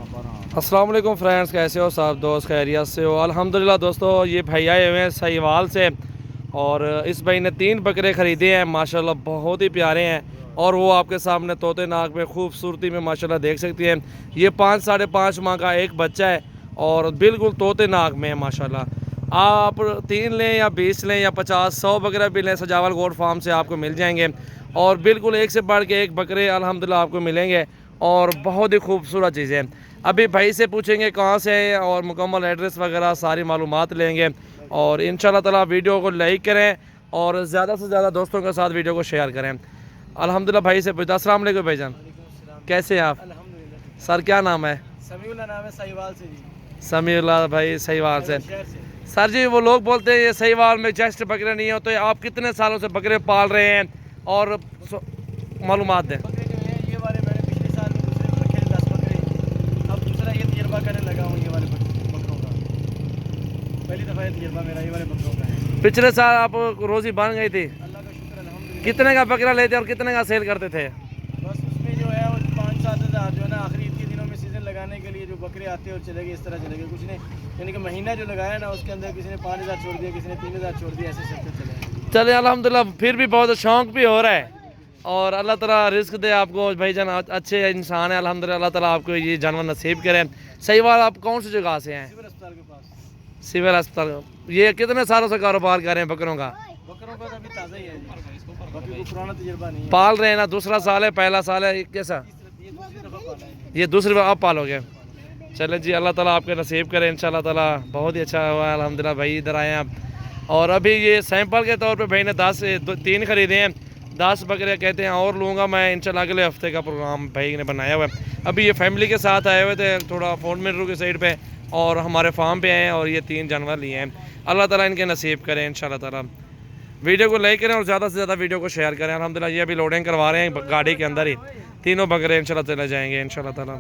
अस्सलाम वालेकुम फ्रेंड्स, कैसे हो सब दोस्त? खैरियत से हो? अल्हम्दुलिल्लाह दोस्तों, ये भाई आए हुए हैं सहीवाल से और इस भाई ने 3 बकरे ख़रीदे हैं माशाल्लाह, बहुत ही प्यारे हैं। और वो आपके सामने तोते नाक में खूबसूरती में माशाल्लाह देख सकती हैं। ये 5 साढ़े 5 माह का एक बच्चा है और बिल्कुल तोते नाक में है माशाल्लाह। आप 3 लें या 20 लें या 50 100 बकरे भी लें, सजावल गोट फार्म से आपको मिल जाएंगे। और बिल्कुल एक से बढ़ के एक बकरे अल्हम्दुलिल्लाह आपको मिलेंगे और बहुत ही खूबसूरत चीज़ें। अभी भाई से पूछेंगे कहाँ से है और मुकम्मल एड्रेस वगैरह सारी मालूमात लेंगे। और इंशाल्लाह ताला वीडियो को लाइक करें और ज़्यादा से ज़्यादा दोस्तों के साथ वीडियो को शेयर करें। अल्हम्दुलिल्लाह भाई से पूछा। अस्सलाम वालेकुम भाईजान, कैसे हैं आप? अल्हम्दुलिल्लाह। सर क्या नाम है? समीउल्लाह नाम है, सहीवाल से जी। समीउल्लाह भाई सहीवाल से। शहर से। सर जी, वो लोग बोलते हैं ये सहीवाल में जस्ट बकरे नहीं होते, आप कितने सालों से बकरे पाल रहे हैं और मालूमात दें। बकरे जो हैं ये वाले मैंने पिछले साल में दूसरे को रखे थे 10 बकरे। अब दूसरा ये तजर्बा करने लगा हूँ ये वाले बकरों का। पहली दफ़ा ये तजर्बा मेरा ये वाले बकरों का है। पिछले साल आप रोज़ी बन गई थी, अल्लाह का शुक्र अल्हम्दुलिल्लाह। कितने का बकरा लेते और कितने का सेल करते थे? बस उसमें जो है वो 5-7 हज़ार जो है ना, आखिरी ईद के दिनों में सीज़न लगाने के लिए जो बकरे आते हैं और चले गए, इस तरह चले गए। कुछ ने यानी कि महीना जो लगाया ना उसके अंदर किसी ने 5,000 छोड़ दिया, किसी ने 3,000 छोड़ दिया, ऐसे चलते चले गए। चले अल्हम्दुलिल्लाह, फिर भी बहुत शौक भी हो रहा है और अल्लाह ताला रिस्क दे आपको भाईजान, अच्छे इंसान है अल्हम्दुलिल्लाह। अल्लाह ताला आपको ये जानवर नसीब करें। सही बात, आप कौन सी जगह से हैं? सिविल अस्पताल के पास। सिविल अस्पताल। ये कितने सालों से कारोबार कर रहे हैं बकरों का? बकरों का तो अभी ताज़ा ही है जी, बाकी कोई पुराना तजर्बा नहीं है। पाल रहे हैं ना? दूसरा साल है, पहला साल है, कैसा? ये दूसरी दफ़ा पाला है। ये दूसरी बार आप पालोगे? चले जी, अल्लाह ताला आपके नसीब करें इंशाल्लाह ताला। बहुत ही अच्छा हुआ अल्हम्दुलिल्लाह भाई इधर आए हैं आप। और अभी ये सैंपल के तौर पे भाई ने 3 ख़रीदे हैं। 10 बकरे कहते हैं और लूँगा मैं इंशाल्लाह, अगले हफ्ते का प्रोग्राम भाई ने बनाया हुआ है। अभी ये फैमिली के साथ आए हुए थे थोड़ा फोन मिनरू की साइड पे और हमारे फार्म पे आए हैं और ये 3 जानवर लिए हैं। अल्लाह ताला इनके नसीब करें इंशाल्लाह ताला। वीडियो को लाइक करें और ज़्यादा से ज़्यादा वीडियो को शेयर करें। अल्हम्दुलिल्लाह ये अभी लोडिंग करवा रहे हैं गाड़ी के अंदर ही। तीनों बकरे इंशाल्लाह चले जाएंगे इंशाल्लाह ताला।